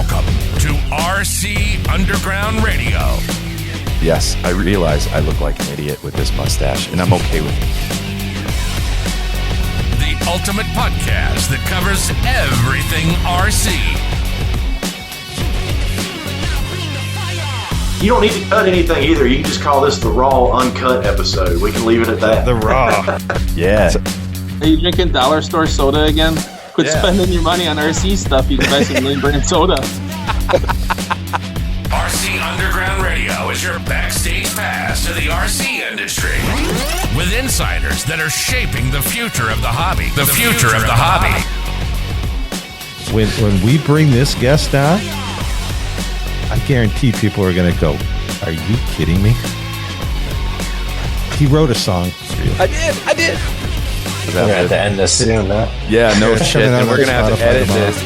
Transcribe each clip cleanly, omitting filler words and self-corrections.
Welcome to RC Underground Radio. Yes, I realize I look like an idiot with this mustache, and I'm okay with it. The ultimate podcast that covers everything RC. You don't need to cut anything either. You can just call this the raw, uncut episode. We can leave it at that. The raw. Yeah. Are you drinking dollar store soda again? Quit spending your money on RC stuff. You can buy some name brand soda. RC Underground Radio is your backstage pass to the RC industry. With insiders that are shaping the future of the hobby. The future of the hobby. When we bring this guest on, I guarantee people are going to go, are you kidding me? He wrote a song for you. I did. We're going to have to end this soon, huh? Yeah, no shit. And we're going to have to edit this.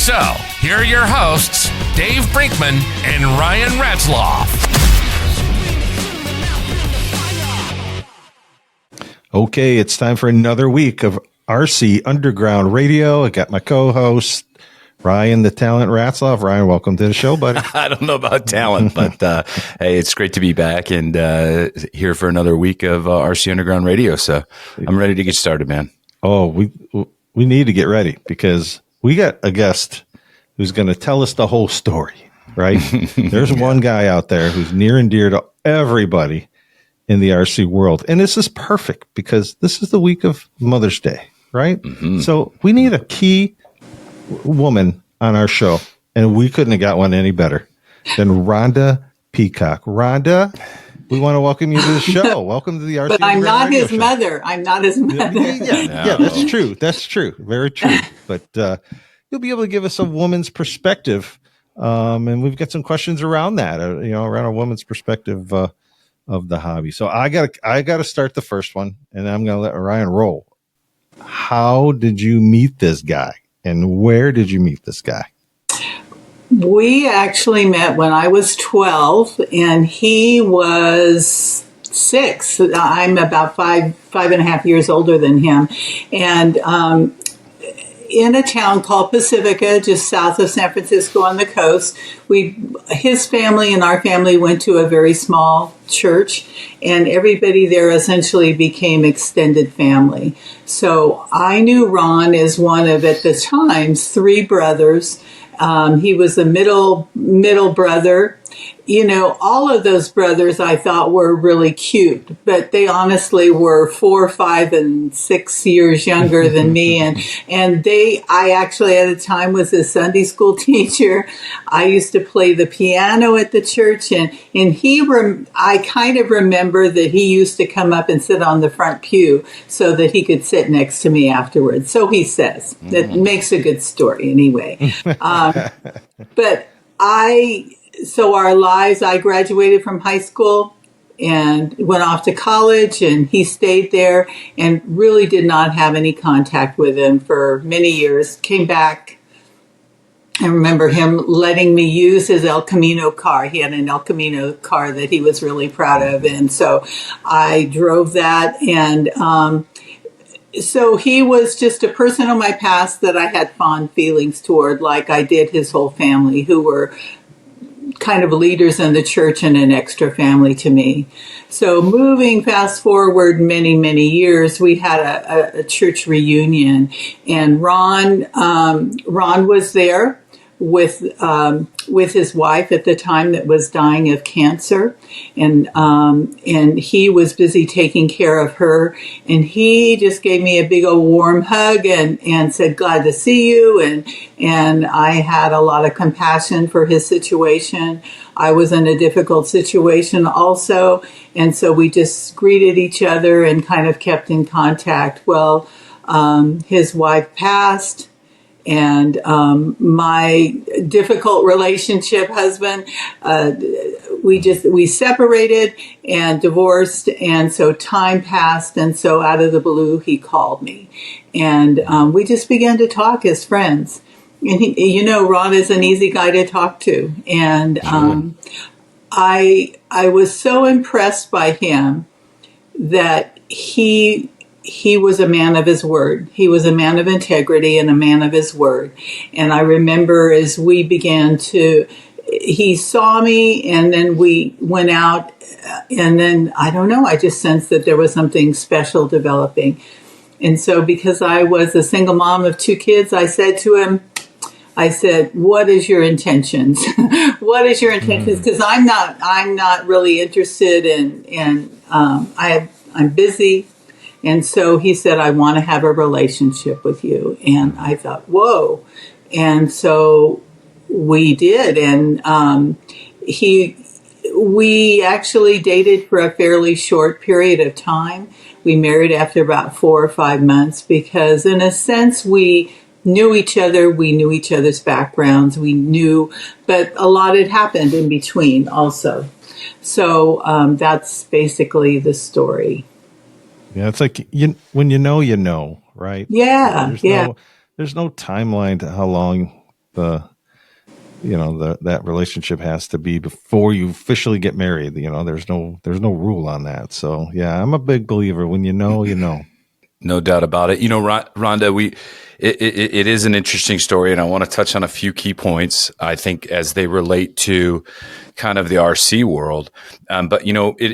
So, here are your hosts, Dave Brinkman and Ryan Ratzloff. Okay, it's time for another week of RC Underground Radio. I got my co-host, Ryan, the talent Ratzloff. Ryan, welcome to the show, buddy. I don't know about talent, but hey, it's great to be back and here for another week of RC Underground Radio. So I'm ready to get started, man. Oh, we need to get ready because we got a guest who's going to tell us the whole story, right? There's one guy out there who's near and dear to everybody in the RC world. And this is perfect because this is the week of Mother's Day, right? Mm-hmm. So we need a key woman on our show, and we couldn't have got one any better than Rhonda Peacock. Rhonda, we want to welcome you to the show. Welcome to the RC. But I'm not his mother. I'm not his mother. Yeah, that's true. That's true. Very true. But you'll be able to give us a woman's perspective, and we've got some questions around that. Around a woman's perspective of the hobby. So I got to start the first one, and I'm going to let Ryan roll. How did you meet this guy? And where did you meet this guy? We actually met when I was 12 and he was 6. I'm about five and a half years older than him. And in a town called Pacifica, just south of San Francisco on the coast, his family and our family went to a very small church, and everybody there essentially became extended family. So I knew Ron as one of, at the time, 3 brothers. He was the middle brother. All of those brothers I thought were really cute, but they honestly were 4, 5, and 6 years younger than me. And I actually at the time was a Sunday school teacher. I used to play the piano at the church, and I kind of remember that he used to come up and sit on the front pew so that he could sit next to me afterwards. So he says. That makes a good story anyway. So our lives, I graduated from high school and went off to college, and he stayed there and really did not have any contact with him for many years. Came back. I remember him letting me use his El Camino car. He had an El Camino car that he was really proud of. And so I drove that. And so he was just a person of my past that I had fond feelings toward, like I did his whole family, who were kind of leaders in the church and an extra family to me. So moving fast forward many, many years, we had a church reunion, and Ron was there with his wife at the time that was dying of cancer, and he was busy taking care of her, and he just gave me a big old warm hug and said, glad to see you, and I had a lot of compassion for his situation. I was in a difficult situation also, and so we just greeted each other and kind of kept in contact. Well, his wife passed, and my difficult relationship husband, we separated and divorced, and so time passed, and so out of the blue he called me, and we just began to talk as friends. And Ron is an easy guy to talk to, and I was so impressed by him that he he was a man of his word. He was a man of integrity and a man of his word. And I remember as we began to, he saw me and then we went out and then, I don't know, I just sensed that there was something special developing. And so because I was a single mom of 2 kids, I said to him, what is your intentions? What is your intentions? Because I'm not really interested I'm busy. And so he said, I want to have a relationship with you. And I thought, whoa. And so we did. And we actually dated for a fairly short period of time. We married after about 4 or 5 months because in a sense we knew each other. We knew each other's backgrounds. But a lot had happened in between also. So that's basically the story. Yeah, it's like when you know, right? Yeah, There's no timeline to how long that relationship has to be before you officially get married. There's no rule on that. So yeah, I'm a big believer. When you know, you know. No doubt about it. Rhonda, it is an interesting story, and I want to touch on a few key points, I think, as they relate to kind of the RC world. But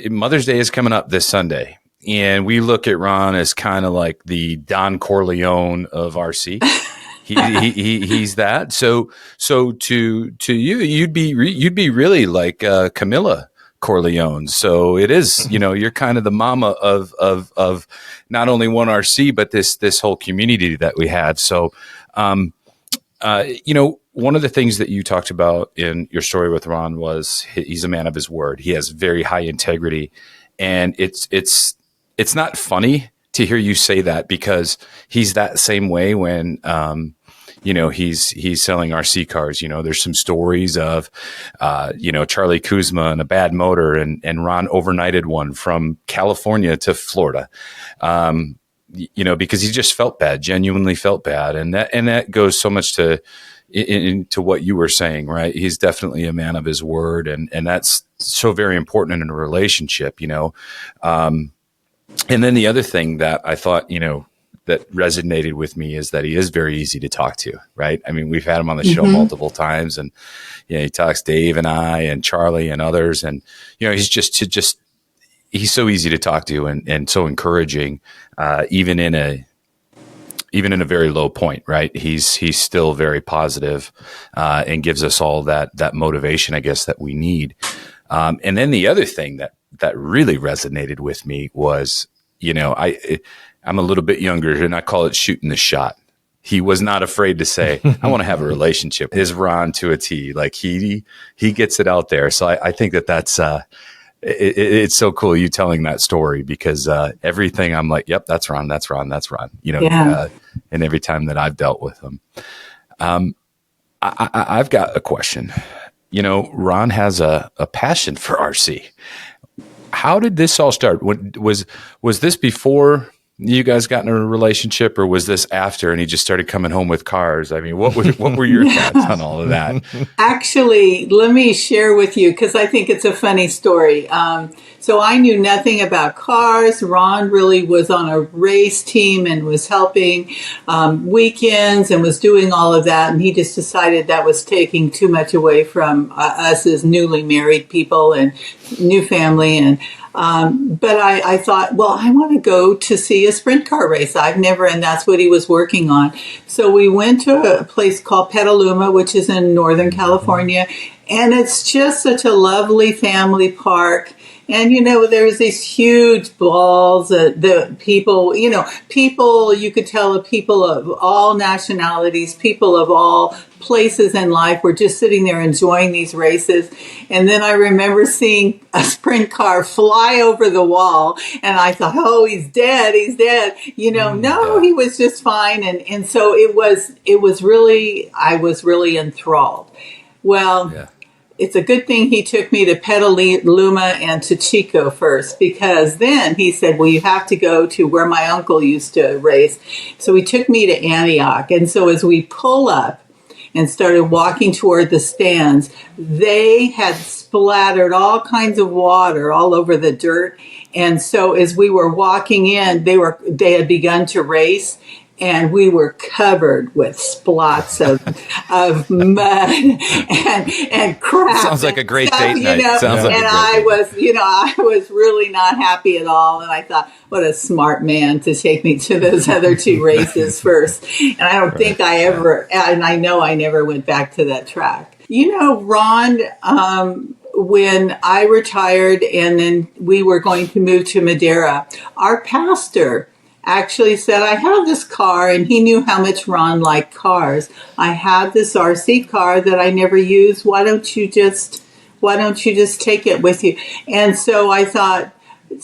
Mother's Day is coming up this Sunday. And we look at Ron as kind of like the Don Corleone of RC. He's that. So to you, you'd be really like Camilla Corleone. So it is, you're kind of the mama of not only One RC, but this whole community that we had. So, one of the things that you talked about in your story with Ron was he's a man of his word. He has very high integrity, and it's not funny to hear you say that because he's that same way when, he's selling RC cars. There's some stories of, Charlie Kuzma and a bad motor and Ron overnighted one from California to Florida. Because he just felt bad, genuinely felt bad. And that goes so much into what you were saying, right? He's definitely a man of his word. And that's so very important in a relationship, and then the other thing that I thought, that resonated with me is that he is very easy to talk to, right? I mean, we've had him on the show multiple times, and he talks Dave and I and Charlie and others, and he's just he's so easy to talk to and so encouraging, even in a very low point, right? He's still very positive, and gives us all that motivation, I guess, that we need. And then the other thing that really resonated with me was, I'm a little bit younger and I call it shooting the shot. He was not afraid to say, I want to have a relationship. His Ron to a T, like he gets it out there. So I think that's, it's so cool you telling that story because, everything I'm like, yep, that's Ron. And every time that I've dealt with him, I've got a question. Ron has a passion for RC. How did this all start? Was this before you guys got in a relationship, or was this after and he just started coming home with cars? I mean, what were your thoughts on all of that? Actually, let me share with you because I think it's a funny story. So I knew nothing about cars. Ron really was on a race team and was helping weekends and was doing all of that. And he just decided that was taking too much away from us as newly married people and new family. And but I thought, well, I want to go to see a sprint car race. and that's what he was working on. So we went to a place called Petaluma, which is in Northern California. And it's just such a lovely family park. And, there's these huge balls that the people, you could tell people of all nationalities, people of all places in life were just sitting there enjoying these races. And then I remember seeing a sprint car fly over the wall. And I thought, oh, he's dead. No, he was just fine. And so I was really enthralled. Well, yeah. It's a good thing he took me to Petaluma and to Chico first, because then he said, well, you have to go to where my uncle used to race. So he took me to Antioch. And so as we pull up, and started walking toward the stands, they had splattered all kinds of water all over the dirt. And so as we were walking in, they had begun to race, and we were covered with splots of mud and crap. Sounds like a great date night. I was really not happy at all. And I thought, what a smart man to take me to those other two races first. And I don't think I know I never went back to that track. Ron, when I retired and then we were going to move to Madeira, our pastor actually said, I have this car, and he knew how much Ron liked cars. I have this RC car that I never use. Why don't you just take it with you? And so I thought,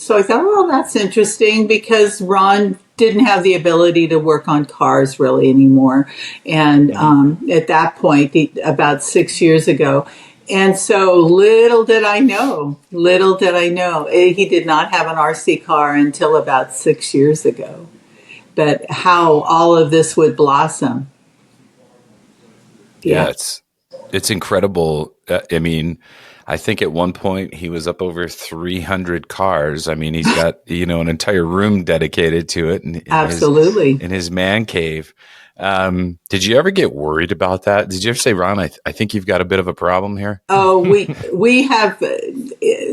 well, that's interesting, because Ron didn't have the ability to work on cars really anymore. And at that point, about 6 years ago. And so little did I know, he did not have an RC car until about 6 years ago. But how all of this would blossom. Yeah, it's incredible. I mean, I think at one point he was up over 300 cars. I mean, he's got, an entire room dedicated to it. Absolutely. In his man cave. Did you ever get worried about that? Did you ever say, Ron, I think you've got a bit of a problem here? Oh, we have,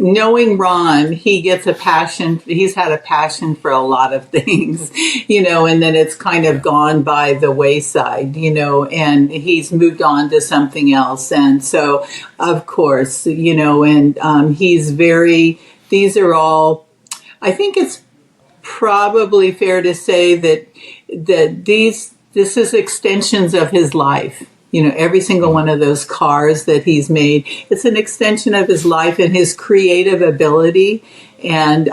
knowing Ron, he gets a passion. He's had a passion for a lot of things, and then it's kind of gone by the wayside, and he's moved on to something else. And so, of course, he's these are all, I think it's probably fair to say that this is extensions of his life. Every single one of those cars that he's made, it's an extension of his life and his creative ability. And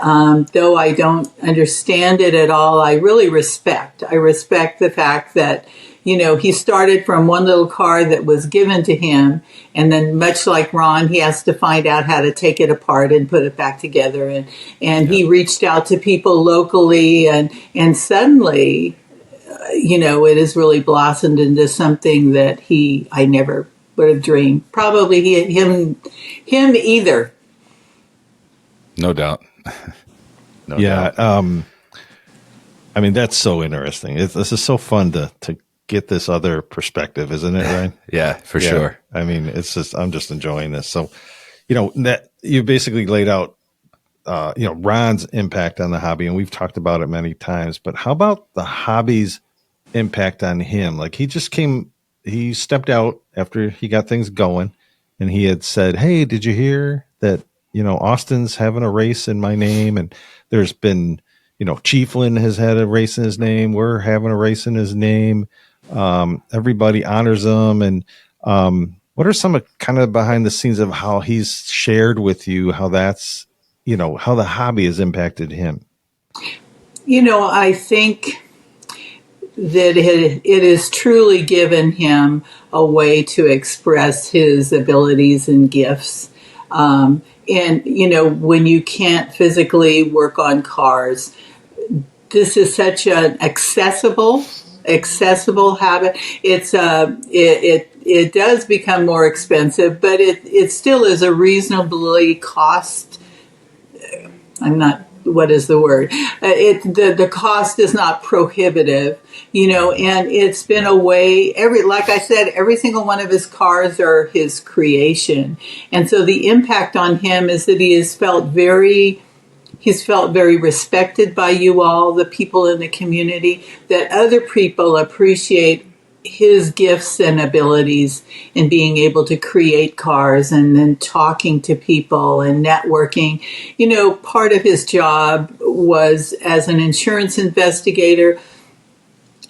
though I don't understand it at all, I really respect the fact that, he started from one little car that was given to him. And then much like Ron, he has to find out how to take it apart and put it back together. And he reached out to people locally, and suddenly, it has really blossomed into something that I never would have dreamed. Probably him either. No doubt. No doubt. I mean, that's so interesting. This is so fun to get this other perspective, isn't it, Ryan? Yeah, for sure. I mean, I'm just enjoying this. So, that you basically laid out, Ron's impact on the hobby, and we've talked about it many times, but how about the hobby's impact on him? Like, he stepped out after he got things going, and he had said, hey, did you hear that, Austin's having a race in my name? And there's been, Chieflin has had a race in his name. We're having a race in his name. Everybody honors him. And what are some of kind of behind the scenes of how he's shared with you, how that's, how the hobby has impacted him? I think that it has truly given him a way to express his abilities and gifts. And, when you can't physically work on cars, this is such an accessible habit. It does become more expensive, but it still is a reasonably cost. What is the word? The cost is not prohibitive, and it's been a way, like I said, every single one of his cars are his creation. And so the impact on him is that he's felt very respected by you all, the people in the community, that other people appreciate his gifts and abilities in being able to create cars and then talking to people and networking. Part of his job was as an insurance investigator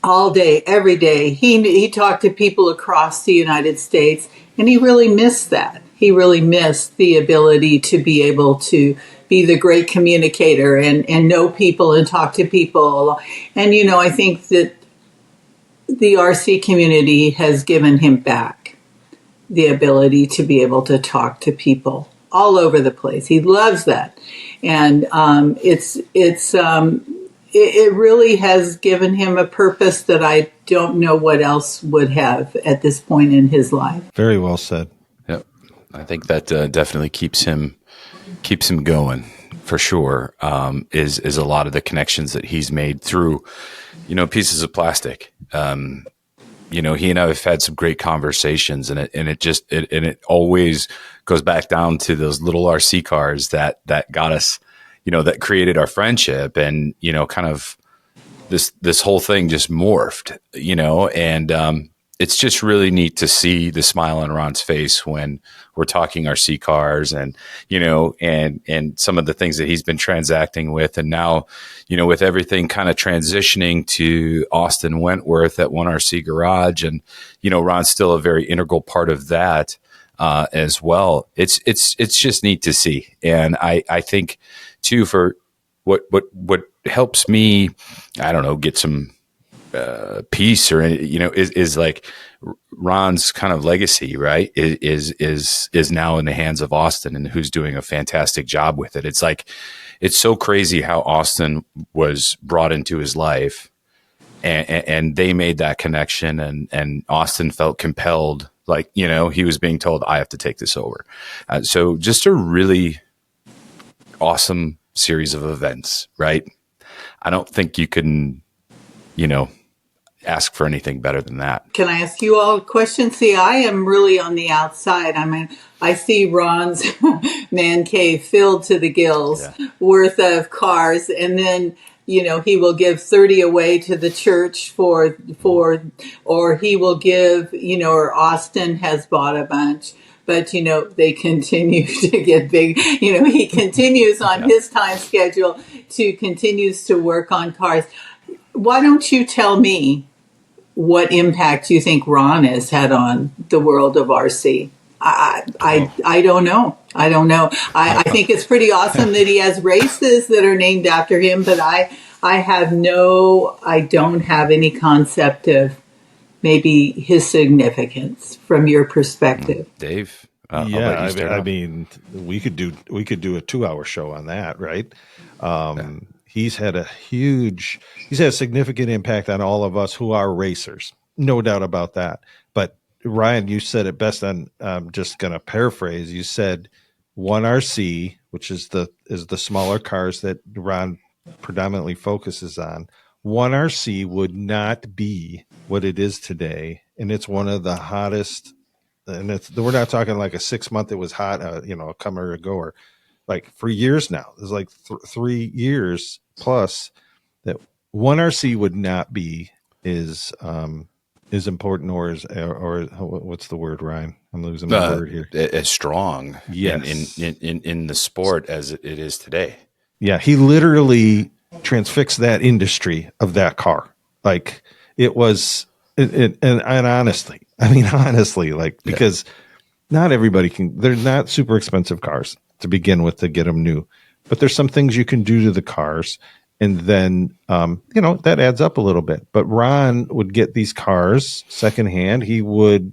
all day, every day. He talked to people across the United States, and he really missed that. He really missed the ability to be able to be the great communicator and know people and talk to people. And, I think that the RC community has given him back the ability to be able to talk to people all over the place. He loves that. And it really has given him a purpose that I don't know what else would have at this point in his life. Very well said. Yep. I think that definitely keeps him going for sure. Is a lot of the connections that he's made through, pieces of plastic. He and I have had some great conversations, and it always goes back down to those little RC cars that got us, that created our friendship, and kind of this whole thing just morphed, and it's just really neat to see the smile on Ron's face when we're talking RC cars, and and some of the things that he's been transacting with, and now with everything kind of transitioning to Austin Wentworth at One RC Garage, and Ron's still a very integral part of that as well. It's just neat to see, and I think too, for what helps me, I don't know, get some peace, or is like Ron's kind of legacy, right? Is now in the hands of Austin, and who's doing a fantastic job with it. It's like, it's so crazy how Austin was brought into his life, and they made that connection, and Austin felt compelled, like, he was being told, I have to take this over. So just a really awesome series of events, right? I don't think you can, ask for anything better than that. Can I ask you all a question? See, I am really on the outside. I mean, I see Ron's man cave filled to the gills worth of cars, and then he will give 30 away to the church for, or he will give, or Austin has bought a bunch. But, they continue to get big. He continues on his time schedule continues to work on cars. Why don't you tell me what impact you think Ron has had on the world of RC? I don't know. I think it's pretty awesome that he has races that are named after him, but I don't have any concept of his significance from your perspective. Dave? I mean, we could do a 2-hour show on that, right? He's had a significant impact on all of us who are racers, no doubt about that. But Ryan, you said it best. I'm just going to paraphrase. You said One RC, which is the smaller cars that Ron predominantly focuses on. One RC would not be what it is today, and it's one of the hottest. And we're not talking like a 6 month it was hot, a come or a go, or like for years now. There's like 3 years plus that One RC would not be is important or what's the word, Ryan? I'm losing my word here. As strong, in the sport as it is today. Yeah, he literally transfixed that industry of that car. Like it was, and honestly, like, because not everybody can. They're not super expensive cars to begin with to get them new, but there's some things you can do to the cars, and then that adds up a little bit. But Ron would get these cars secondhand. He would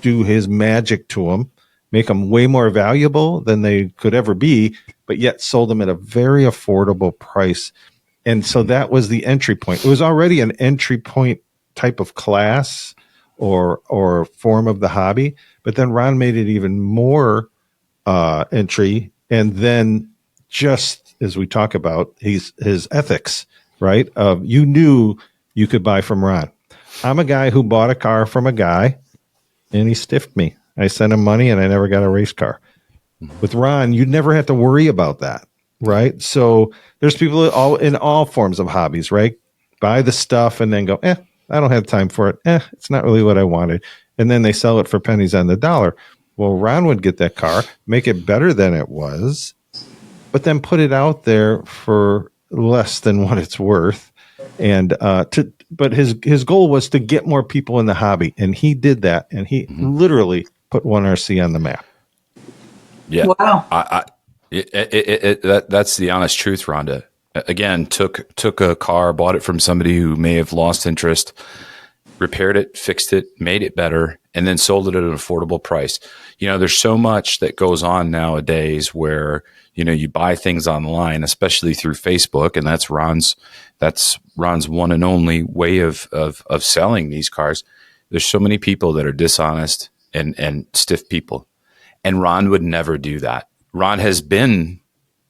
do his magic to them, make them way more valuable than they could ever be, but yet sold them at a very affordable price. And so that was the entry point. It was already an entry point type of class or form of the hobby, but then Ron made it even more entry. And then, just as we talk about, his ethics, right? You knew you could buy from Ron. I'm a guy who bought a car from a guy, and he stiffed me. I sent him money, and I never got a race car. With Ron, you'd never have to worry about that, right? So there's people in all forms of hobbies, right? Buy the stuff and then go, I don't have time for it. It's not really what I wanted. And then they sell it for pennies on the dollar. Well, Ron would get that car, make it better than it was, but then put it out there for less than what it's worth. And but his goal was to get more people in the hobby, and he did that, and he literally put One RC on the map. Yeah, wow. That's the honest truth, Rhonda. Again, took a car, bought it from somebody who may have lost interest, repaired it, fixed it, made it better, and then sold it at an affordable price. There's so much that goes on nowadays where, you buy things online, especially through Facebook, and that's Ron's one and only way of selling these cars. There's so many people that are dishonest and stiff people. And Ron would never do that. Ron has been,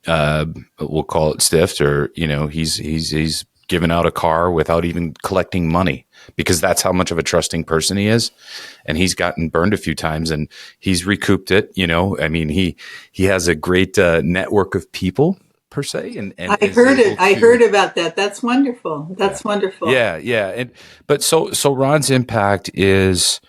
we'll call it stiffed, or, he's given out a car without even collecting money, because that's how much of a trusting person he is. And he's gotten burned a few times and he's recouped it. He has a great network of people per se. And I heard it. I heard about that. That's wonderful. That's wonderful. Yeah. But so Ron's impact is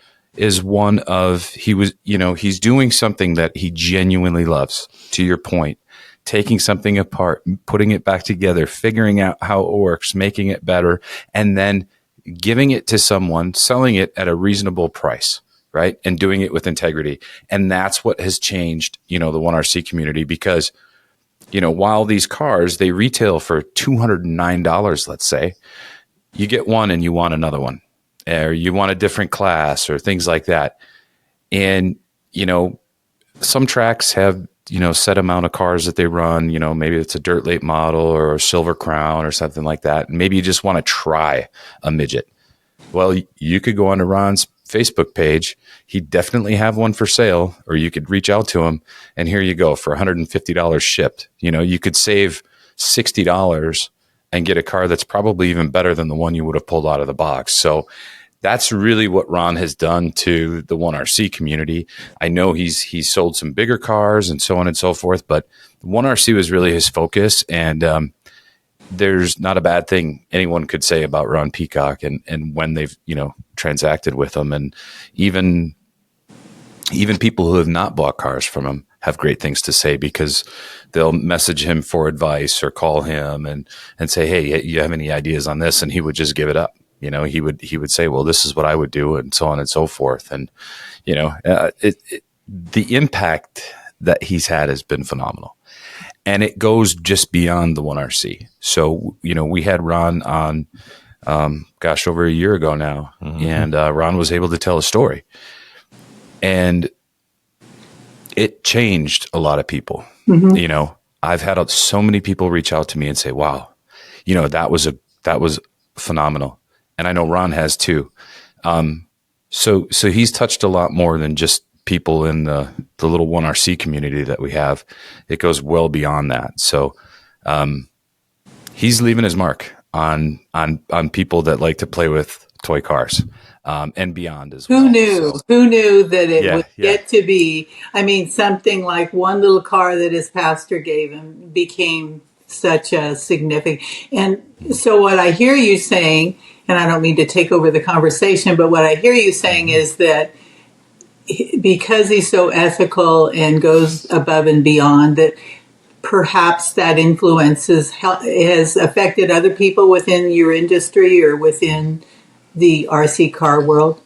one of, he's doing something that he genuinely loves, to your point. Taking something apart, putting it back together, figuring out how it works, making it better, and then giving it to someone, selling it at a reasonable price, right? And doing it with integrity. And that's what has changed, the 1RC community, because, while these cars, they retail for $209, let's say, you get one and you want another one, or you want a different class or things like that. And, some tracks have, set amount of cars that they run, maybe it's a dirt late model or a silver crown or something like that. And maybe you just want to try a midget. Well, you could go onto Ron's Facebook page. He'd definitely have one for sale, or you could reach out to him and here you go for $150 shipped. You could save $60 and get a car that's probably even better than the one you would have pulled out of the box. So that's really what Ron has done to the 1RC community. I know he's sold some bigger cars and so on and so forth, but 1RC was really his focus. And there's not a bad thing anyone could say about Ron Peacock and when they've, transacted with him. And even people who have not bought cars from him have great things to say, because they'll message him for advice or call him and say, hey, you have any ideas on this? And he would just give it up. He would say, well, this is what I would do, and so on and so forth. And, the impact that he's had has been phenomenal, and it goes just beyond the 1RC. So, we had Ron on, over a year ago now, and Ron was able to tell a story, and it changed a lot of people. I've had so many people reach out to me and say, wow, that was phenomenal. And I know Ron has too. So he's touched a lot more than just people in the little 1RC community that we have. It goes well beyond that. So he's leaving his mark on people that like to play with toy cars and beyond as well. Who knew that it would get to be, something like one little car that his pastor gave him became such a significant. And so what I hear you saying, and I don't mean to take over the conversation, but what I hear you saying is that because he's so ethical and goes above and beyond, that perhaps that influence has affected other people within your industry or within the RC car world.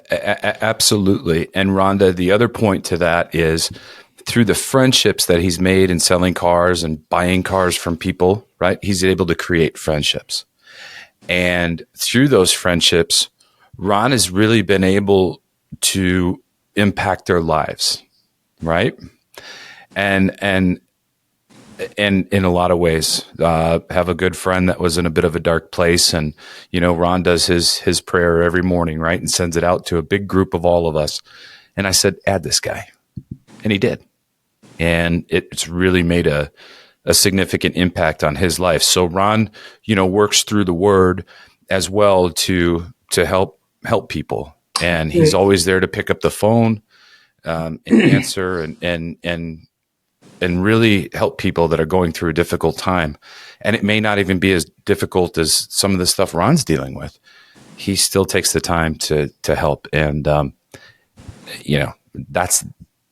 Absolutely. And Rhonda, the other point to that is through the friendships that he's made in selling cars and buying cars from people, right? He's able to create friendships. And through those friendships, Ron has really been able to impact their lives, right? And in a lot of ways, have a good friend that was in a bit of a dark place. And, Ron does his prayer every morning, right? And sends it out to a big group of all of us. And I said, add this guy. And he did. And it's really made a significant impact on his life. So Ron, works through the word as well to help people. And he's always there to pick up the phone, and answer and really help people that are going through a difficult time. And it may not even be as difficult as some of the stuff Ron's dealing with. He still takes the time to help. And,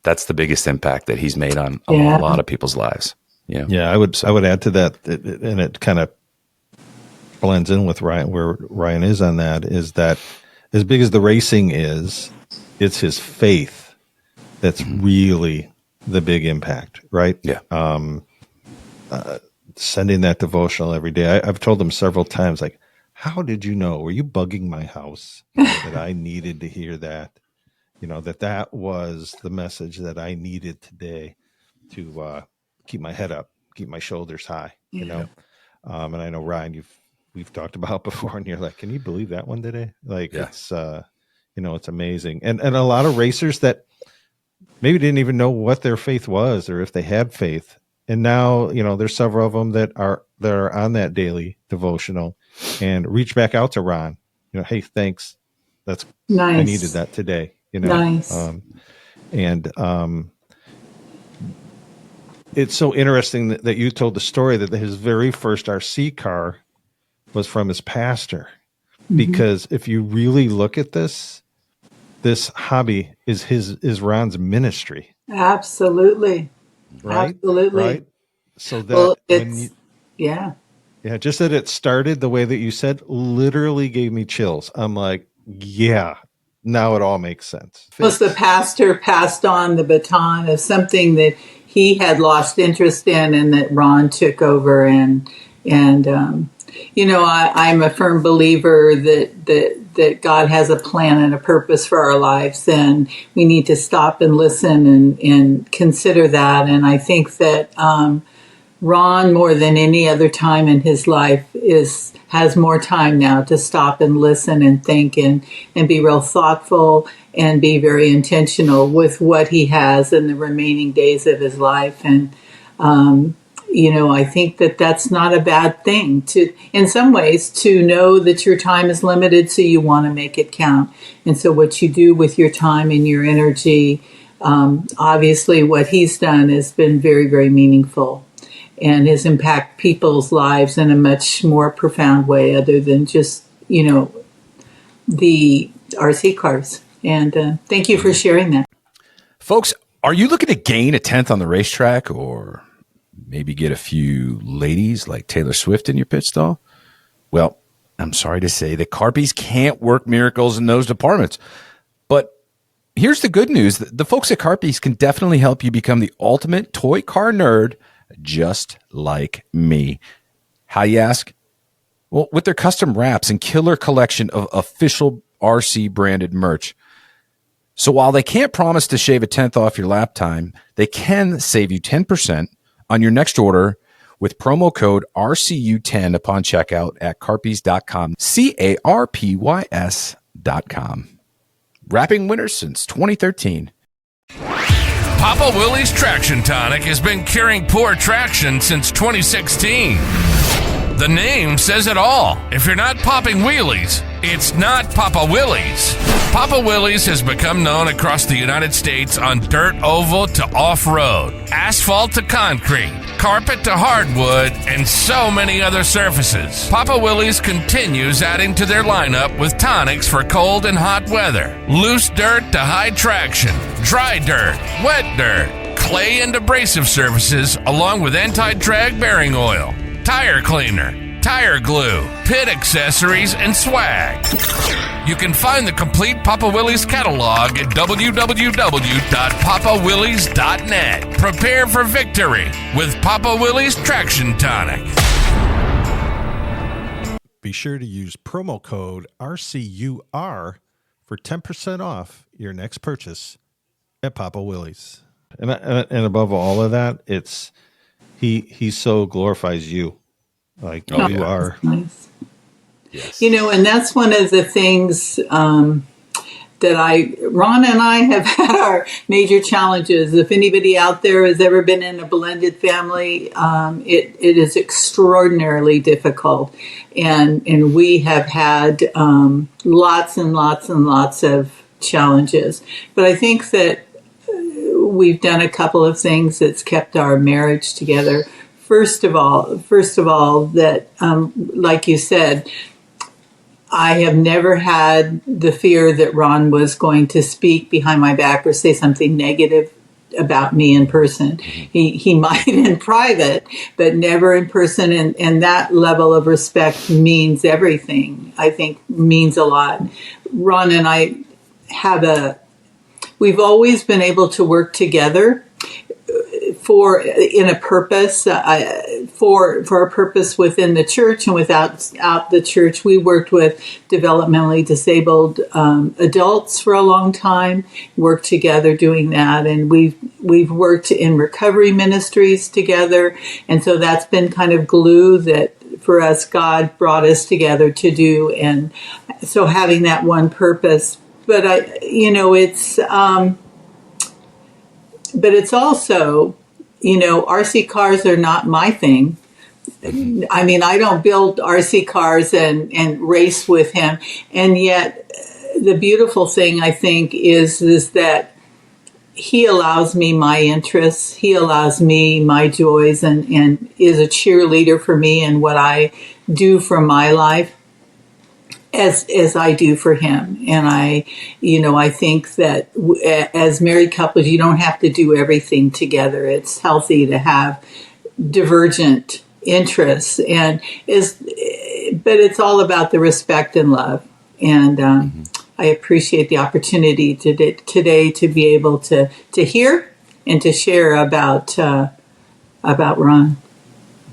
that's the biggest impact that he's made on a lot of people's lives. Yeah, I would add to that, and it kind of blends in with Ryan, where Ryan is on that, is that as big as the racing is, it's his faith that's really the big impact, right? Yeah. Sending that devotional every day. I've told him several times, like, how did you know? Were you bugging my house that I needed to hear that? That was the message that I needed today to keep my head up, keep my shoulders high, And I know, Ryan, we've talked about before, and you're like, can you believe that one today? Like, it's, it's amazing. And a lot of racers that maybe didn't even know what their faith was or if they had faith. And now, there's several of them that are on that daily devotional and reach back out to Ron, hey, thanks. That's nice. I needed that today, Nice. It's so interesting that you told the story that his very first RC car was from his pastor, because if you really look at this hobby is Ron's ministry. Absolutely. Right. Absolutely. Right. So that yeah, just that it started the way that you said literally gave me chills. I'm like, yeah, now it all makes sense. Plus the pastor passed on the baton of something that he had lost interest in and that Ron took over. And I'm a firm believer that God has a plan and a purpose for our lives, and we need to stop and listen and consider that. And I think that Ron, more than any other time in his life, has more time now to stop and listen and think and be real thoughtful and be very intentional with what he has in the remaining days of his life. And, I think that that's not a bad thing in some ways, to know that your time is limited, so you want to make it count. And so what you do with your time and your energy, obviously what he's done has been very, very meaningful and has impacted people's lives in a much more profound way other than just, the RC cars. And thank you for sharing that. Folks, are you looking to gain a 10th on the racetrack, or maybe get a few ladies like Taylor Swift in your pit stall? Well, I'm sorry to say that Carpies can't work miracles in those departments. But here's the good news. The folks at Carpies can definitely help you become the ultimate toy car nerd, just like me. How, you ask? Well, with their custom wraps and killer collection of official RC branded merch. So while they can't promise to shave a 10th off your lap time, they can save you 10% on your next order with promo code RCU10 upon checkout at carpies.com, CARPYS.com. Wrapping winners since 2013. Papa Willie's Traction Tonic has been curing poor traction since 2016. The name says it all. If you're not popping wheelies, it's not Papa Willie's. Papa Willie's has become known across the United States on dirt oval to off-road, asphalt to concrete, carpet to hardwood, and so many other surfaces. Papa Willie's continues adding to their lineup with tonics for cold and hot weather, loose dirt to high traction, dry dirt, wet dirt, clay and abrasive surfaces, along with anti-drag bearing oil, tire cleaner, tire glue, pit accessories, and swag. You can find the complete Papa Willie's catalog at www.papawillies.net. Prepare for victory with Papa Willie's Traction Tonic. Be sure to use promo code RCUR for 10% off your next purchase at Papa Willie's. And above all of that, it's he so glorifies you. Like you are. Nice. Yes. And that's one of the things that Ron and I have had our major challenges. If anybody out there has ever been in a blended family, it is extraordinarily difficult. And we have had lots and lots and lots of challenges. But I think that we've done a couple of things that's kept our marriage together. First of all, that, like you said, I have never had the fear that Ron was going to speak behind my back or say something negative about me in person. He might in private, but never in person. And that level of respect means everything. I think means a lot. Ron and I we've always been able to work together for in a purpose, for a purpose within the church and without out the church. We worked with developmentally disabled adults for a long time, worked together doing that, and we've worked in recovery ministries together, and so that's been kind of glue that for us God brought us together to do, and so having that one purpose. But it's also, RC cars are not my thing. I mean, I don't build RC cars and race with him. And yet the beautiful thing, I think, is that he allows me my interests. He allows me my joys and is a cheerleader for me in what I do for my life as I do for him. And I think that as married couples, you don't have to do everything together. It's healthy to have divergent interests, but it's all about the respect and love. And I appreciate the opportunity today to be able to hear and to share about Ron.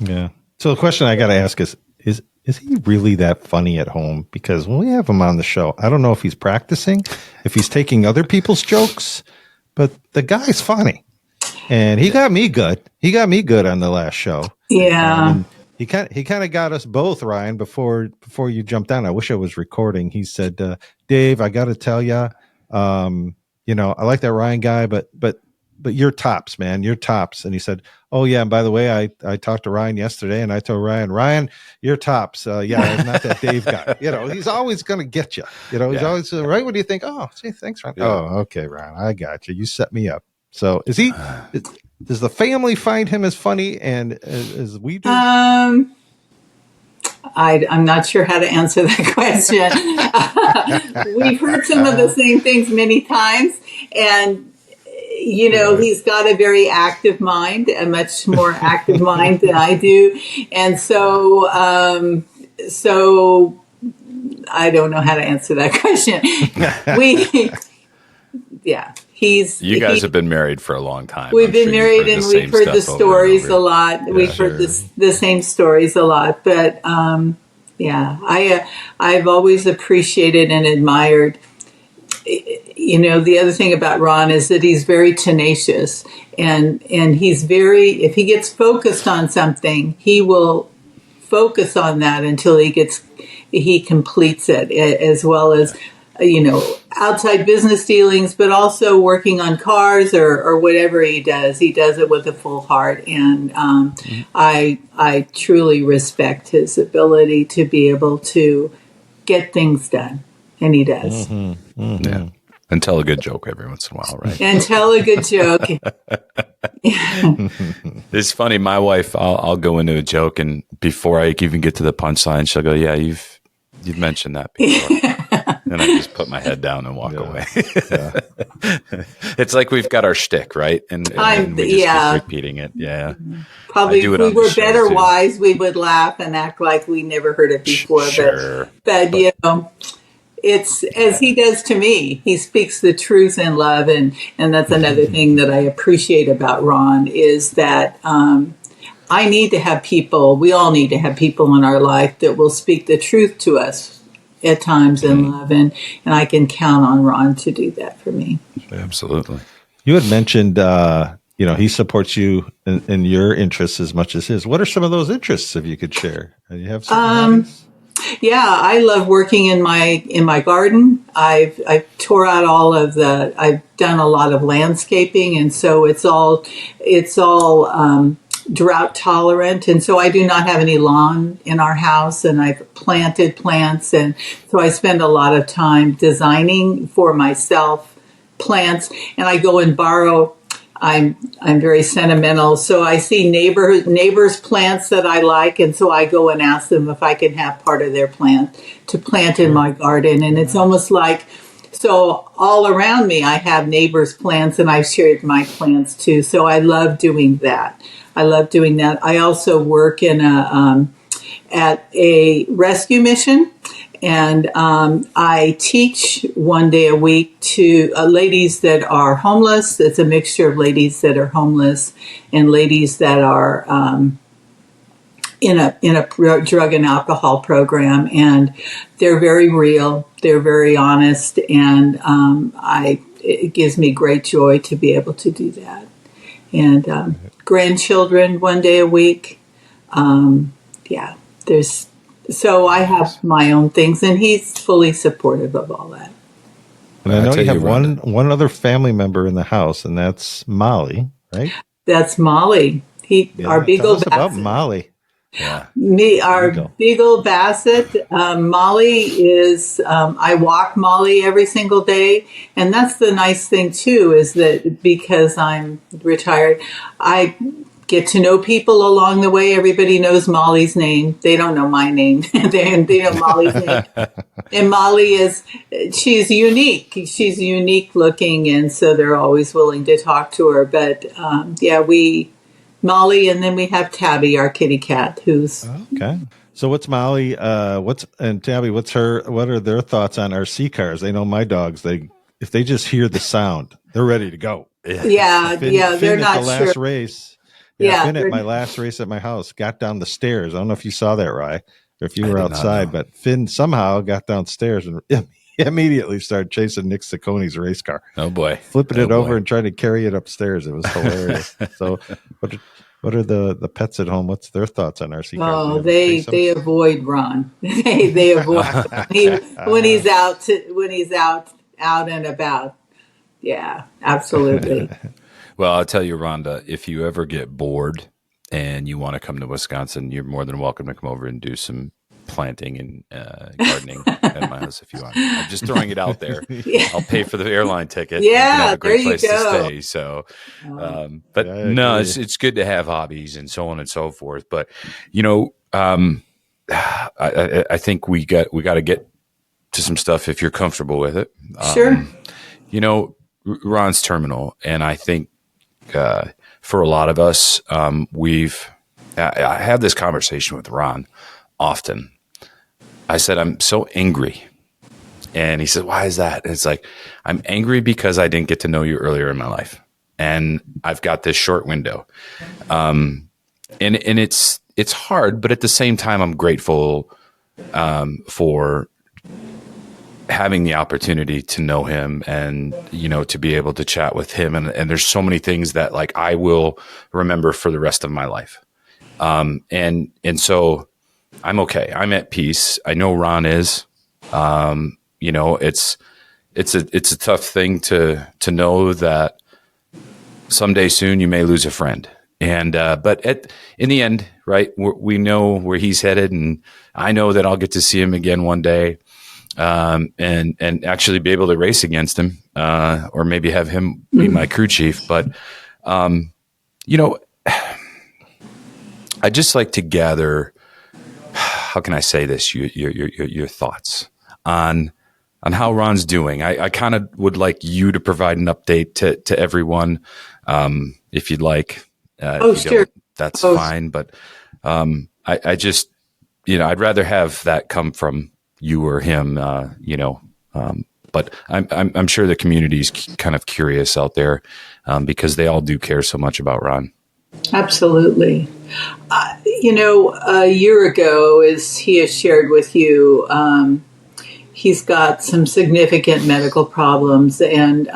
Yeah. So the question I got to ask is he really that funny at home? Because when we have him on the show, I don't know if he's practicing, if he's taking other people's jokes, but the guy's funny. And he got me good. He got me good on the last show. Yeah. He kind of got us both, Ryan, before you jumped on. I wish I was recording. He said, Dave, I got to tell you, I like that Ryan guy, but you're tops, man. You're tops. And he said, oh, yeah, and by the way, I talked to Ryan yesterday, and I told Ryan, you're tops. Yeah, not that Dave guy. He's always going to get you. He's always, right? What do you think? Oh, gee, thanks, Ryan. Yeah. Oh, okay, Ryan, I got you. You set me up. So does the family find him as funny and as we do? I'm not sure how to answer that question. We've heard some of the same things many times, and he's got a very active mind, a much more active mind than I do, and so I don't know how to answer that question. You guys have been married for a long time. We've been married, and we've heard the stories a lot. We've heard the same stories a lot, but I've always appreciated and admired. The other thing about Ron is that he's very tenacious, and he's if he gets focused on something, he will focus on that until he completes it, as well as outside business dealings, but also working on cars or whatever he does it with a full heart. And I truly respect his ability to be able to get things done. And he does. Mm-hmm. Mm-hmm. Yeah. And tell a good joke every once in a while, right? And tell a good joke. It's funny. My wife, I'll go into a joke, and before I even get to the punchline, she'll go, "Yeah, you've mentioned that before." And I just put my head down and walk away. It's like we've got our shtick, right? And we just keep repeating it. Yeah. Probably if we were better wise, we would laugh and act like we never heard it before. Sure. But it's as he does to me. He speaks the truth in love. And that's another thing that I appreciate about Ron is that I need to have people, we all need to have people in our life that will speak the truth to us at times in love, and I can count on Ron to do that for me. Absolutely. You had mentioned, he supports you in your interests as much as his. What are some of those interests, if you could share? You have some Yeah, I love working in my garden. I've tore out I've done a lot of landscaping, and so it's all drought tolerant, and so I do not have any lawn in our house, and I've planted plants, and so I spend a lot of time designing for myself plants, and I go and borrow. I'm very sentimental, so I see neighbors' plants that I like, and so I go and ask them if I can have part of their plant to plant in my garden, and it's almost like, so all around me I have neighbors' plants, and I've shared my plants too, so I love doing that. I also work at a rescue mission, And I teach one day a week to ladies that are homeless. It's a mixture of ladies that are homeless and ladies that are in a drug and alcohol program. And they're very real. They're very honest. And it gives me great joy to be able to do that. And grandchildren one day a week. So I have my own things, and he's fully supportive of all that. And I know you have one other family member in the house, and that's Molly, right? That's Molly. Our Beagle Basset. Tell us about Molly. Yeah. Beagle Basset. Molly is, I walk Molly every single day. And that's the nice thing, too, is that because I'm retired, I get to know people along the way. Everybody knows Molly's name. They don't know my name. they know Molly's name. And Molly she's unique. She's unique looking, and so they're always willing to talk to her. But Molly, and then we have Tabby, our kitty cat, who's okay. So what's Molly? And Tabby? What are their thoughts on RC cars? They know my dogs. If they just hear the sound, they're ready to go. Yeah, Finn they're not the sure. Last race. Finn at my last race at my house got down the stairs. I don't know if you saw that, Rye, or if you were outside, but Finn somehow got downstairs and immediately started chasing Nick Siccone's race car. Oh boy. Flipping it over and trying to carry it upstairs. It was hilarious. So what are the pets at home? What's their thoughts on RC cars? Oh, they avoid Ron. they avoid when he's out and about. Yeah, absolutely. Well, I'll tell you, Rhonda, if you ever get bored and you want to come to Wisconsin, you're more than welcome to come over and do some planting and gardening at my house if you want. I'm just throwing it out there. Yeah. I'll pay for the airline ticket. Yeah, you can have a great there you place go. to stay. So, it's good to have hobbies and so on and so forth. But I think we got to get to some stuff if you're comfortable with it. Sure. Ron's terminal, and I think for a lot of us, I have this conversation with Ron often. I said, I'm so angry. And he said, why is that? And it's like, I'm angry because I didn't get to know you earlier in my life. And I've got this short window. And it's hard, but at the same time, I'm grateful for having the opportunity to know him and, to be able to chat with him. And there's so many things that I will remember for the rest of my life. And so I'm okay. I'm at peace. I know Ron is, it's a tough thing to know that someday soon you may lose a friend. And, but in the end, right, we know where he's headed, and I know that I'll get to see him again one day. And actually be able to race against him, or maybe have him be my crew chief. But, I just like to gather, how can I say this? Your thoughts on how Ron's doing. I kind of would like you to provide an update to everyone. If you'd like, sure. That's fine. But, I just, I'd rather have that come from you or him, but I'm sure the community's kind of curious out there, because they all do care so much about Ron. Absolutely. A year ago, as he has shared with you, he's got some significant medical problems. And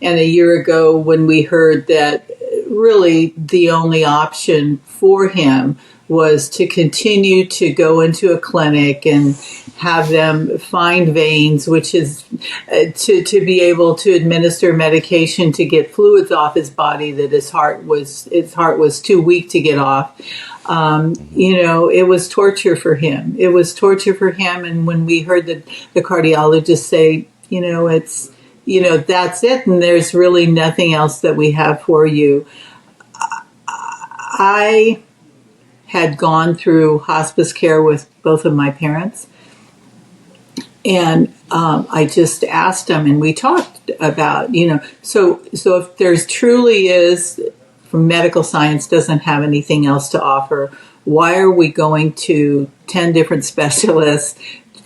a year ago, when we heard that really the only option for him was to continue to go into a clinic and have them find veins, which is to be able to administer medication to get fluids off his body that his heart was too weak to get off. It was torture for him. It was torture for him. And when we heard the cardiologist say, that's it, and there's really nothing else that we have for you. I had gone through hospice care with both of my parents. And I just asked him, and we talked about, so if there's truly is, medical science doesn't have anything else to offer, why are we going to 10 different specialists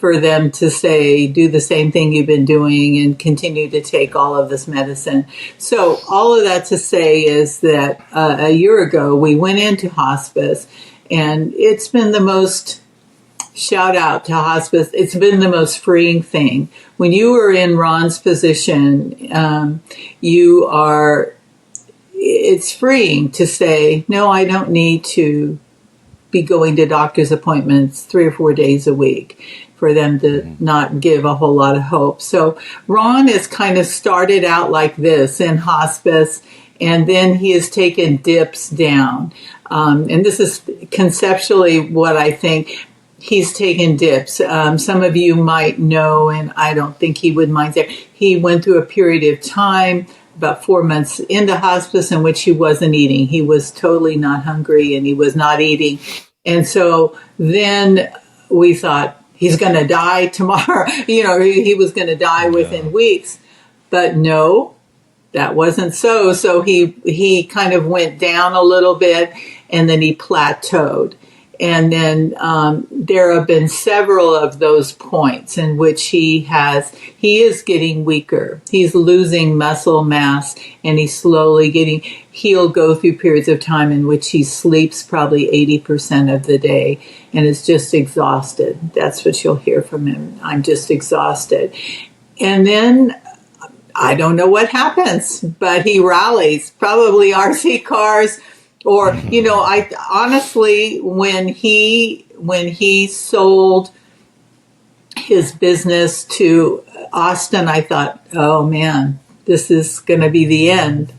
for them to say, do the same thing you've been doing and continue to take all of this medicine. So all of that to say is that a year ago we went into hospice, and it's been the most, shout out to hospice, it's been the most freeing thing. When you are in Ron's position, it's freeing to say, no, I don't need to be going to doctor's appointments 3 or 4 days a week for them to not give a whole lot of hope. So Ron has kind of started out like this in hospice, and then he has taken dips down. And this is conceptually what I think. He's taken dips. Some of you might know, and I don't think he would mind that. He went through a period of time, about 4 months into hospice, in which he wasn't eating. He was totally not hungry, and he was not eating. And so then we thought, he's going to die tomorrow. He was going to die within weeks. But no, that wasn't so. So he kind of went down a little bit, and then he plateaued. And then there have been several of those points in which he is getting weaker. He's losing muscle mass, and he's slowly he'll go through periods of time in which he sleeps probably 80% of the day and is just exhausted. That's what you'll hear from him. I'm just exhausted. And then I don't know what happens, but he rallies, probably RC cars. Or, I honestly, when he sold his business to Austin, I thought, oh man, this is going to be the end,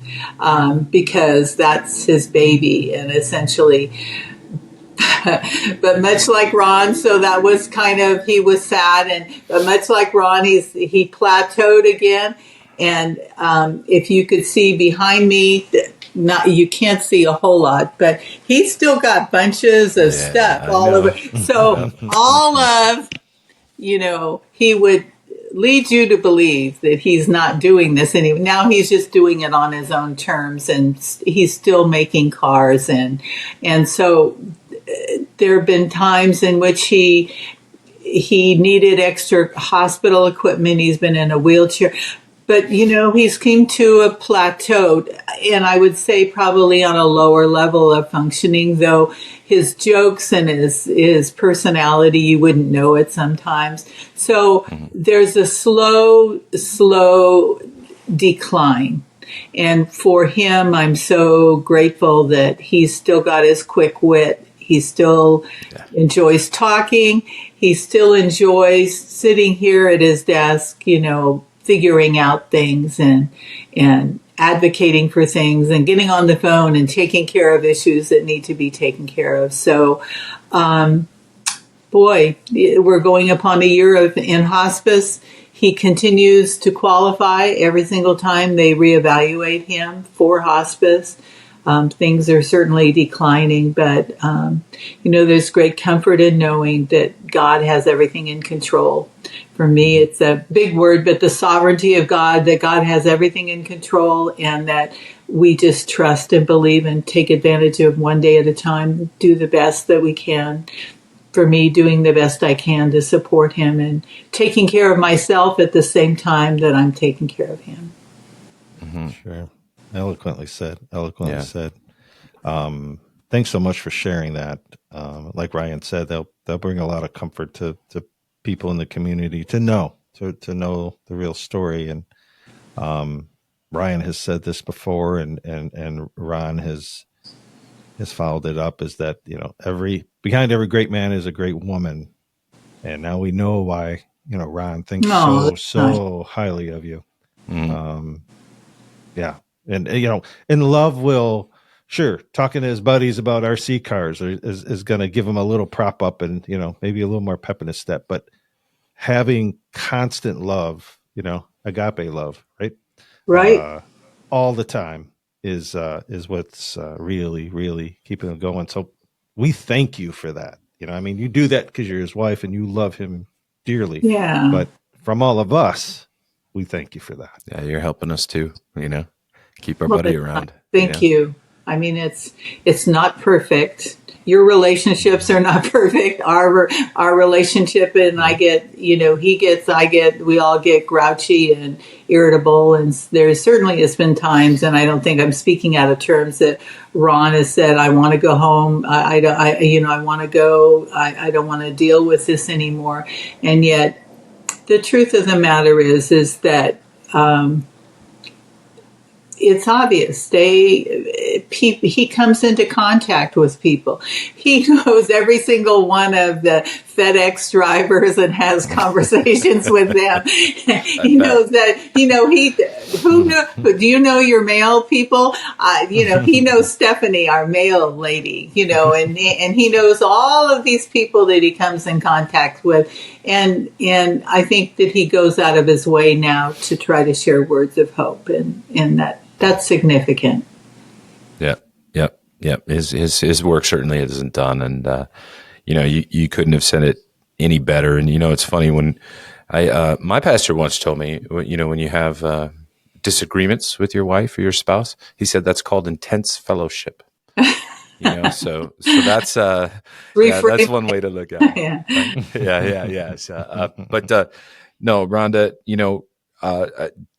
because that's his baby, and essentially, but much like Ron, so that was kind of, he was sad, but much like Ron, he plateaued again. And if you could see behind me, you can't see a whole lot, but he's still got bunches of stuff all over. So all of, he would lead you to believe that he's not doing this anymore. Now he's just doing it on his own terms, and he's still making cars. And so there have been times in which he needed extra hospital equipment. He's been in a wheelchair. But, he's came to a plateau, and I would say probably on a lower level of functioning, though his jokes and his personality, you wouldn't know it sometimes. So there's a slow decline. And for him, I'm so grateful that he's still got his quick wit. He still enjoys talking. He still enjoys sitting here at his desk, figuring out things and advocating for things and getting on the phone and taking care of issues that need to be taken care of. So, we're going upon a year in hospice. He continues to qualify every single time they reevaluate him for hospice. Things are certainly declining, but, there's great comfort in knowing that God has everything in control. For me, it's a big word, but the sovereignty of God, that God has everything in control, and that we just trust and believe and take advantage of one day at a time, do the best that we can. For me, doing the best I can to support him and taking care of myself at the same time that I'm taking care of him. Mm-hmm. Sure. Eloquently said. Said. Thanks so much for sharing that. Like Ryan said, they'll bring a lot of comfort to people in the community to know the real story. And Ryan has said this before, and Ron has followed it up, is that behind every great man is a great woman, and now we know why Ron thinks so highly of you. And love will, sure, talking to his buddies about RC cars is going to give him a little prop up and, maybe a little more pep in his step. But having constant love, agape love, right? Right. All the time is what's really, really keeping him going. So we thank you for that. You do that because you're his wife and you love him dearly. Yeah. But from all of us, we thank you for that. Yeah, you're helping us too, keep our buddy around. Thank you. I mean, it's not perfect. Your relationships are not perfect. Our relationship, and I get, he gets, I get, we all get grouchy and irritable. And there certainly has been times, and I don't think I'm speaking out of terms, that Ron has said, I want to go home. I want to go. I don't want to deal with this anymore. And yet the truth of the matter is that, it's obvious. He comes into contact with people. He knows every single one of the FedEx drivers and has conversations with them. He knows that, do you know your mail people? He knows Stephanie, our mail lady, and he knows all of these people that he comes in contact with. And I think that he goes out of his way now to try to share words of hope, and that's significant. Yep. His work certainly isn't done, and you couldn't have said it any better. And it's funny, when my pastor once told me, when you have disagreements with your wife or your spouse, he said that's called intense fellowship. So that's that's one way to look at it. Yeah. But no, Rhonda,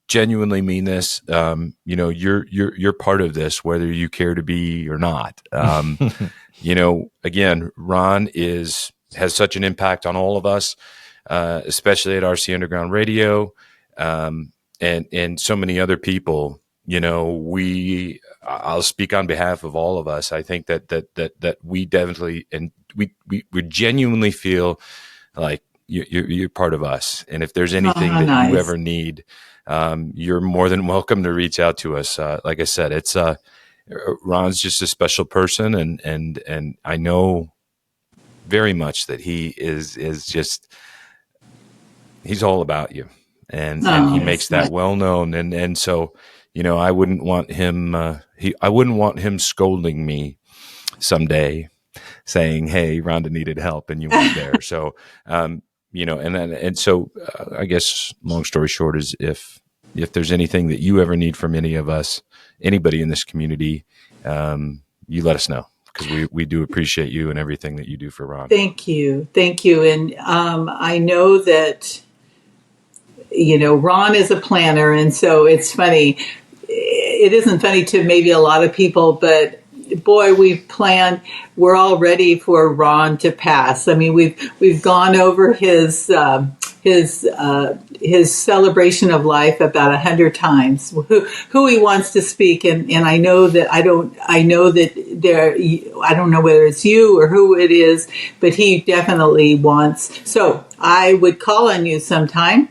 genuinely mean this. You're part of this, whether you care to be or not. Again, Ron has such an impact on all of us, especially at RC Underground Radio, and so many other people. I'll speak on behalf of all of us. I think that we definitely, and we genuinely feel like you're part of us. And if there's anything that you ever need, you're more than welcome to reach out to us. Like I said, it's Ron's just a special person, and I know very much that he is just, he's all about you, and he makes that well known. And so, I wouldn't want him, I wouldn't want him scolding me someday saying, "Hey, Rhonda needed help and you weren't there." So, so I guess long story short is, if there's anything that you ever need from any of us, anybody in this community, you let us know, because we do appreciate you and everything that you do for Ron. Thank you. And I know that, Ron is a planner, and so it's funny. It isn't funny to maybe a lot of people, but boy, we're all ready for Ron to pass. I mean, we've gone over his celebration of life about 100 times, who he wants to speak. And I know that I don't know whether it's you or who it is, but he definitely wants. So I would call on you sometime,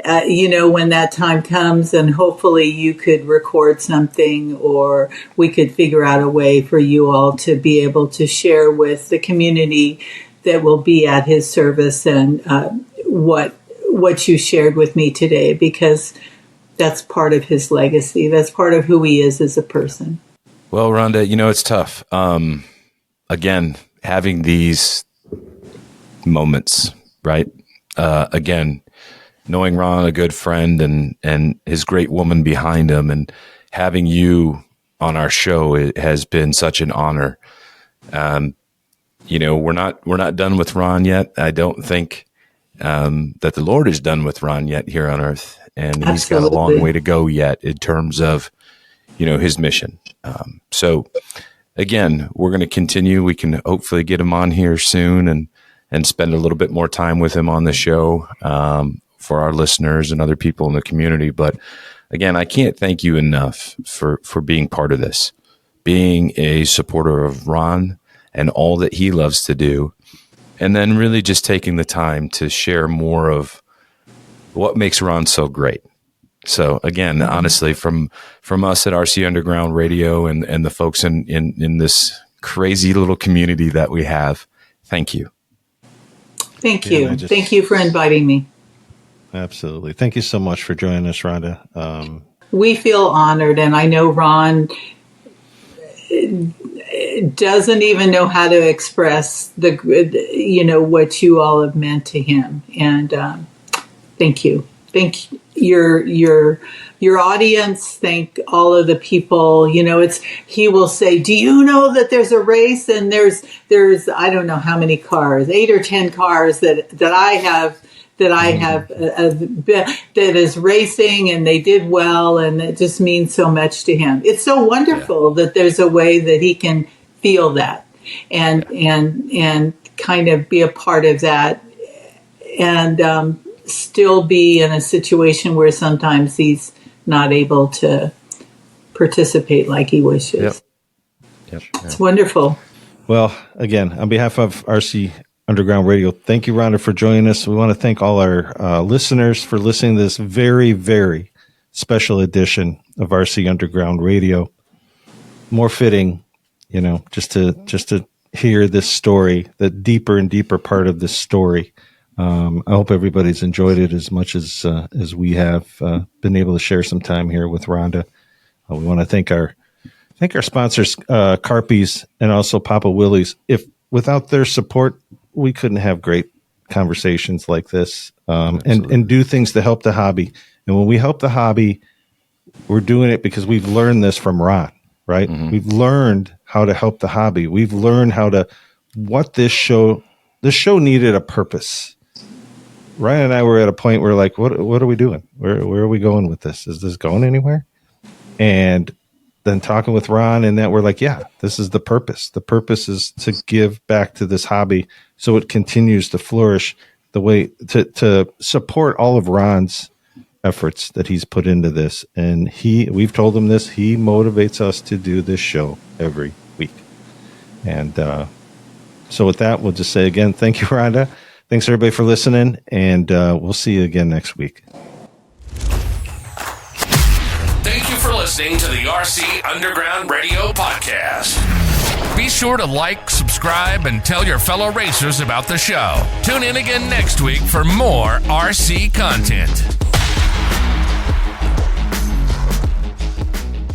when that time comes, and hopefully you could record something, or we could figure out a way for you all to be able to share with the community that will be at his service, and what you shared with me today, because that's part of his legacy. That's part of who he is as a person. Well, Rhonda, it's tough. Again, having these moments, right? Again, knowing Ron, a good friend, and his great woman behind him, and having you on our show, it has been such an honor. We're not done with Ron yet. I don't think that the Lord is done with Ron yet here on earth, and Absolutely. He's got a long way to go yet in terms of his mission. So again, we're going to continue. We can hopefully get him on here soon and spend a little bit more time with him on the show, for our listeners and other people in the community. But again, I can't thank you enough for being part of this, being a supporter of Ron and all that he loves to do, and then really just taking the time to share more of what makes Ron so great. So again, honestly, from us at RC Underground Radio and the folks in this crazy little community that we have, thank you. Thank you. Thank you for inviting me. Absolutely. Thank you so much for joining us, Rhonda. We feel honored, and I know Ron doesn't even know how to express what you all have meant to him. And thank you. Your your audience, thank all of the people. He will say, do you know that there's a race and there's I don't know how many cars, 8 or 10 cars that I have that is racing, and they did well, and it just means so much to him. It's so wonderful that there's a way that he can feel that and kind of be a part of that, and still be in a situation where sometimes he's not able to participate like he wishes. Yep. It's wonderful. Well, again, on behalf of RC Underground Radio, thank you, Rhonda, for joining us. We want to thank all our listeners for listening to this very, very special edition of RC Underground Radio. More fitting, just to hear this story, the deeper and deeper part of this story. I hope everybody's enjoyed it as much as we have been able to share some time here with Rhonda. We want to thank our sponsors, Carpies, and also Papa Willie's. If without their support, we couldn't have great conversations like this, and do things to help the hobby. And when we help the hobby, we're doing it because we've learned this from Ron, right? Mm-hmm. We've learned how to help the hobby. We've learned this show needed a purpose. Ryan and I were at a point where like, what are we doing? Where are we going with this? Is this going anywhere? And then talking with Ron, and that we're like, yeah, this is the purpose. The purpose is to give back to this hobby so it continues to flourish, the way to support all of Ron's efforts that he's put into this. And we've told him this, he motivates us to do this show every week. And so with that, we'll just say again, thank you, Rhonda. Thanks everybody for listening, and we'll see you again next week. Thank you for listening to the RC Underground Radio Podcast. Be sure to like, subscribe, and tell your fellow racers about the show. Tune in again next week for more RC content.